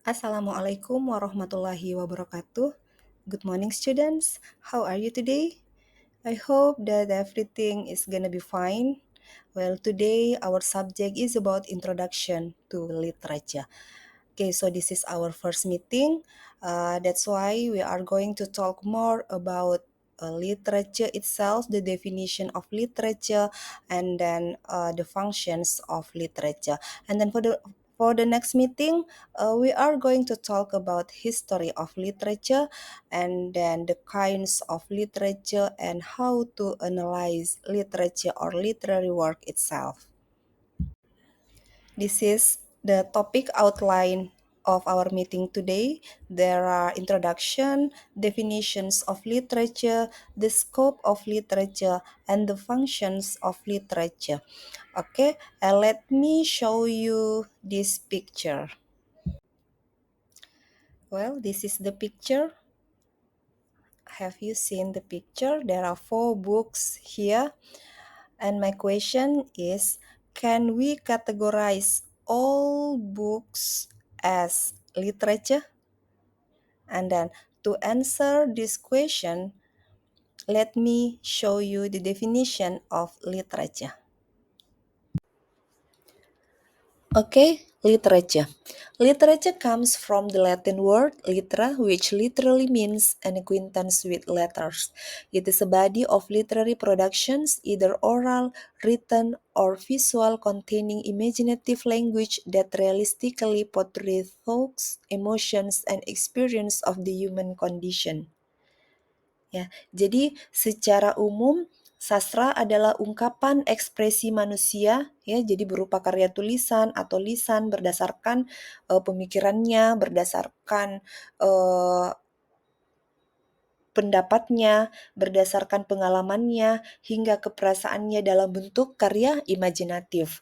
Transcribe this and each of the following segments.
Assalamualaikum warahmatullahi wabarakatuh. Good morning, students. How are you today? I hope that everything is gonna be fine. Well, today our subject is about introduction to literature. Okay, so this is our first meeting. That's why we are going to talk more about literature itself, the definition of literature, and then the functions of literature. And then for the next meeting, we are going to talk about history of literature and then the kinds of literature and how to analyze literature or literary work itself. This is the topic outline of our meeting today. There are introduction, definitions of literature, the scope of literature, and the functions of literature. Okay, let me show you this picture. Well, this is the picture. Have you seen the picture? There are 4 books here. And my question is, can we categorize all books as literature? And then to answer this question, let me show you the definition of literature. Okay, literature. Literature comes from the Latin word litera, which literally means an acquaintance with letters. It is a body of literary productions, either oral, written, or visual, containing imaginative language that realistically portrays thoughts, emotions, and experience of the human condition. Ya, jadi secara umum sastra adalah ungkapan ekspresi manusia, ya, jadi berupa karya tulisan atau lisan berdasarkan pemikirannya, berdasarkan eh, pendapatnya, berdasarkan pengalamannya, hingga keperasaannya dalam bentuk karya imajinatif.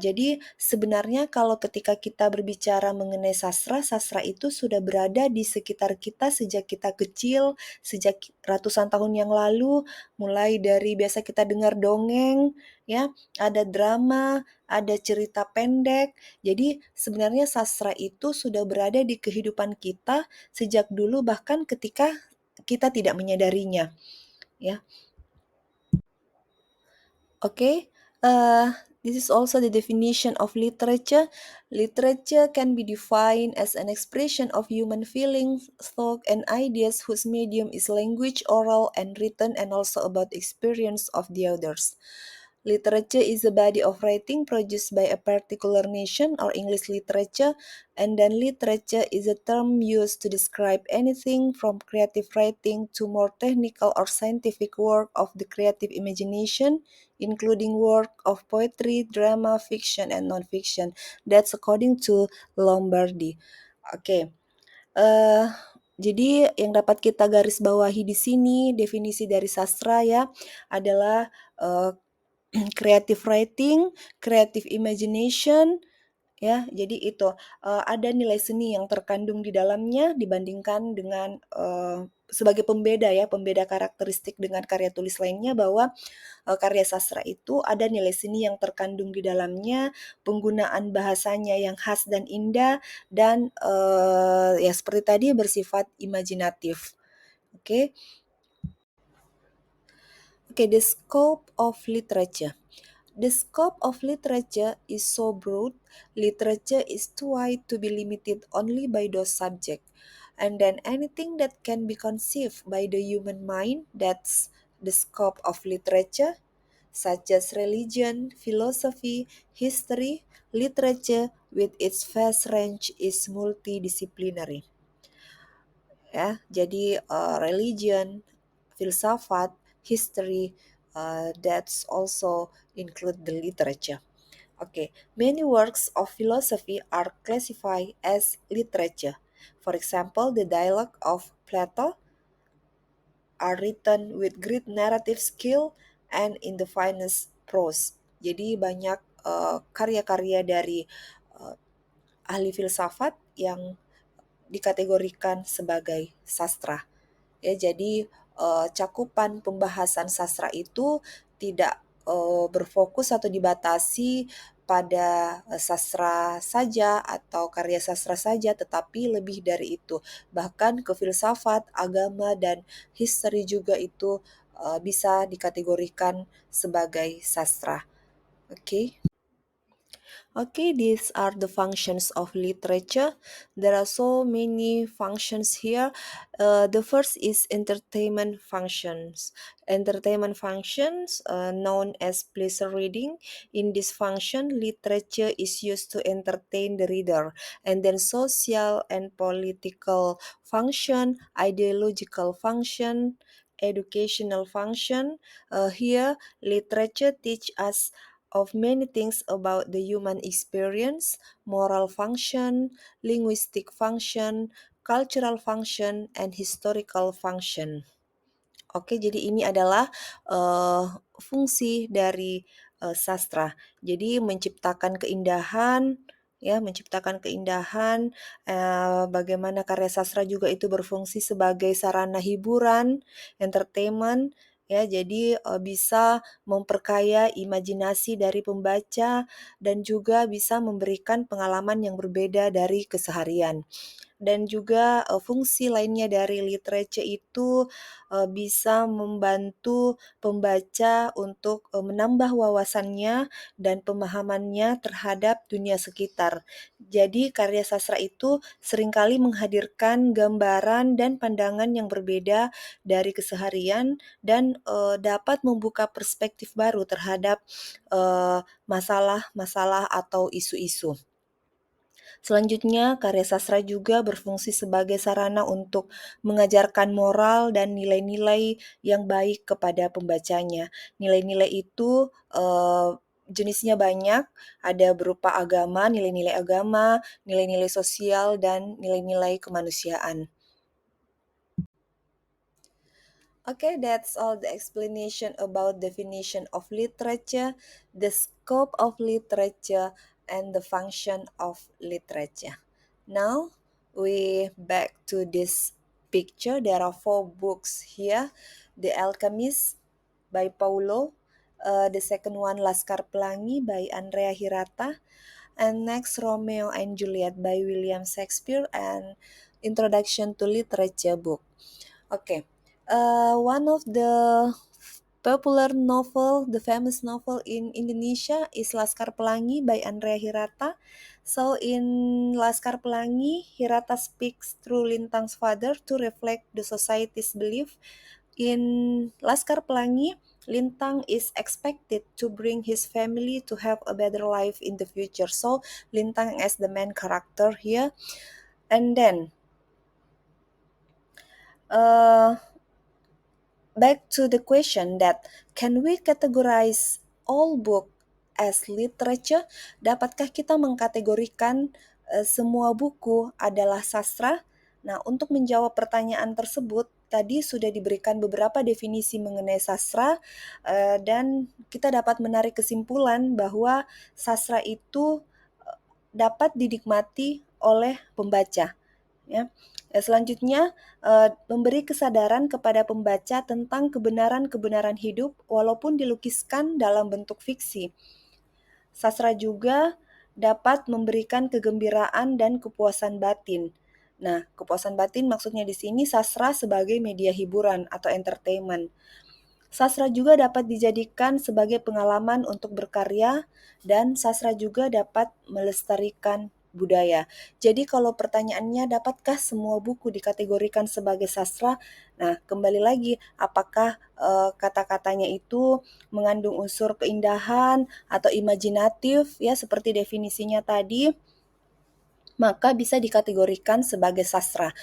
Jadi sebenarnya kalau ketika kita berbicara mengenai sastra, sastra itu sudah berada di sekitar kita sejak kita kecil, sejak ratusan tahun yang lalu, mulai dari biasa kita dengar dongeng, ya, ada drama, ada cerita pendek. Jadi sebenarnya sastra itu sudah berada di kehidupan kita sejak dulu, bahkan ketika kita tidak menyadarinya, ya. Okay, this is also the definition of literature. Literature can be defined as an expression of human feelings, thought, and ideas whose medium is language, oral, and written, and also about experience of the others. Literature is a body of writing produced by a particular nation or English literature, and then literature is a term used to describe anything from creative writing to more technical or scientific work of the creative imagination, including work of poetry, drama, fiction, and non-fiction. That's according to Lombardi. Oke, eh, jadi yang dapat kita garis bawahi di sini definisi dari sastra ya adalah creative writing, creative imagination, ya. Jadi itu ada nilai seni yang terkandung di dalamnya dibandingkan dengan sebagai pembeda ya, pembeda karakteristik dengan karya tulis lainnya bahwa karya sastra itu ada nilai seni yang terkandung di dalamnya, penggunaan bahasanya yang khas dan indah, dan ya seperti tadi bersifat imajinatif. Oke. Okay, the scope of literature. The scope of literature is so broad, literature is too wide to be limited only by those subjects. And then anything that can be conceived by the human mind, that's the scope of literature, such as religion, philosophy, history, literature with its vast range is multidisciplinary. Ya, jadi religion, filsafat, history, that's also include the literature. Okay, many works of philosophy are classified as literature. For example, the dialogue of Plato are written with great narrative skill and in the finest prose. Jadi banyak karya-karya dari uh, ahli filsafat yang dikategorikan sebagai sastra. Ya, jadi cakupan pembahasan sastra itu tidak berfokus atau dibatasi pada sastra saja atau karya sastra saja, tetapi lebih dari itu. Bahkan ke filsafat, agama, dan history juga itu bisa dikategorikan sebagai sastra. Oke. Okay, these are the functions of literature. There are so many functions here. The first is entertainment functions. Entertainment functions, known as pleasure reading. In this function, literature is used to entertain the reader. And then social and political function, ideological function, educational function. Here, literature teach us of many things about the human experience, moral function, linguistic function, cultural function, and historical function. Oke, jadi ini adalah fungsi dari sastra. Jadi menciptakan keindahan, ya, menciptakan keindahan. Bagaimana karya sastra juga itu berfungsi sebagai sarana hiburan, entertainment, ya. Jadi bisa memperkaya imajinasi dari pembaca dan juga bisa memberikan pengalaman yang berbeda dari keseharian. Dan juga fungsi lainnya dari literature itu bisa membantu pembaca untuk menambah wawasannya dan pemahamannya terhadap dunia sekitar. Jadi karya sastra itu seringkali menghadirkan gambaran dan pandangan yang berbeda dari keseharian dan dapat membuka perspektif baru terhadap masalah-masalah atau isu-isu. Selanjutnya, karya sastra juga berfungsi sebagai sarana untuk mengajarkan moral dan nilai-nilai yang baik kepada pembacanya. Nilai-nilai itu jenisnya banyak, ada berupa agama, nilai-nilai sosial, dan nilai-nilai kemanusiaan. Okay, that's all the explanation about definition of literature, the scope of literature, and the function of literature. Now, we back to this picture. There are 4 books here. The Alchemist by Paulo. The second one, Laskar Pelangi by Andrea Hirata. And next, Romeo and Juliet by William Shakespeare. And Introduction to Literature book. Okay. One of the popular novel, the famous novel in Indonesia is Laskar Pelangi by Andrea Hirata. So in Laskar Pelangi, Hirata speaks through Lintang's father to reflect the society's belief. In Laskar Pelangi, Lintang is expected to bring his family to have a better life in the future. So Lintang as the main character here. And then back to the question that can we categorize all book as literature? Dapatkah kita mengkategorikan semua buku adalah sastra? Nah, untuk menjawab pertanyaan tersebut, tadi sudah diberikan beberapa definisi mengenai sastra dan kita dapat menarik kesimpulan bahwa sastra itu dapat dinikmati oleh pembaca. Ya. Selanjutnya, memberi kesadaran kepada pembaca tentang kebenaran-kebenaran hidup walaupun dilukiskan dalam bentuk fiksi. Sastra juga dapat memberikan kegembiraan dan kepuasan batin. Nah, kepuasan batin maksudnya di sini sastra sebagai media hiburan atau entertainment. Sastra juga dapat dijadikan sebagai pengalaman untuk berkarya dan sastra juga dapat melestarikan budaya. Jadi kalau pertanyaannya dapatkah semua buku dikategorikan sebagai sastra? Nah, kembali lagi apakah kata-katanya itu mengandung unsur keindahan atau imajinatif ya seperti definisinya tadi, maka bisa dikategorikan sebagai sastra.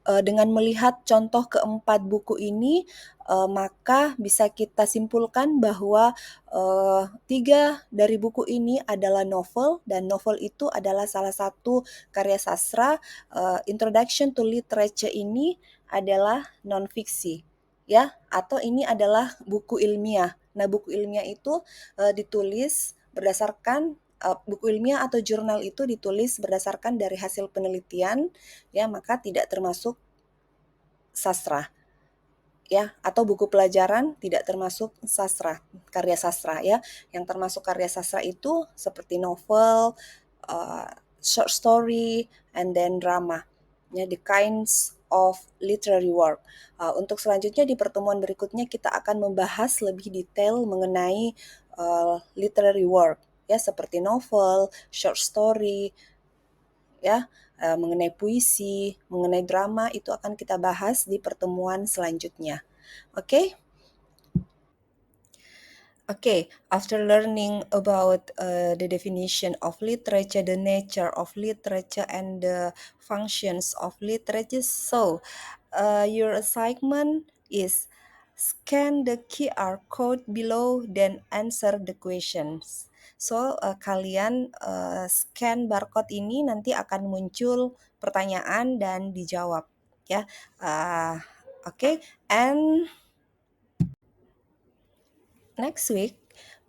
Dengan melihat contoh keempat buku ini, maka bisa kita simpulkan bahwa 3 dari buku ini adalah novel dan novel itu adalah salah satu karya sastra. Introduction to Literature ini adalah non-fiksi, ya, atau ini adalah buku ilmiah. Nah, buku ilmiah itu ditulis berdasarkan buku ilmiah atau jurnal itu ditulis berdasarkan dari hasil penelitian, ya, maka tidak termasuk sastra. ya, atau buku pelajaran tidak termasuk sastra, karya sastra ya. Yang termasuk karya sastra itu seperti novel, short story, and then drama. Ya, the kinds of literary work. Untuk selanjutnya di pertemuan berikutnya kita akan membahas lebih detail mengenai literary work ya, seperti novel, short story, ya, mengenai puisi, mengenai drama itu akan kita bahas di pertemuan selanjutnya. Oke? Okay? Okay, after learning about the definition of literature, the nature of literature, and the functions of literature, so your assignment is scan the QR code below, then answer the questions. So, kalian scan barcode ini nanti akan muncul pertanyaan dan dijawab, ya. Okay, and next week,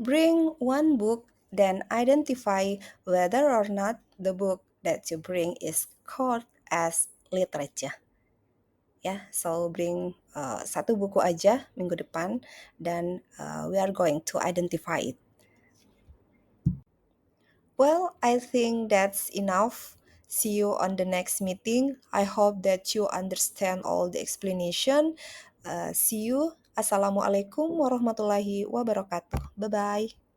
bring one book, then identify whether or not the book that you bring is called as literature. Ya, so bring satu buku aja minggu depan dan we are going to identify it. Well, I think that's enough. See you on the next meeting. I hope that you understand all the explanation. See you. Assalamualaikum warahmatullahi wabarakatuh. Bye bye.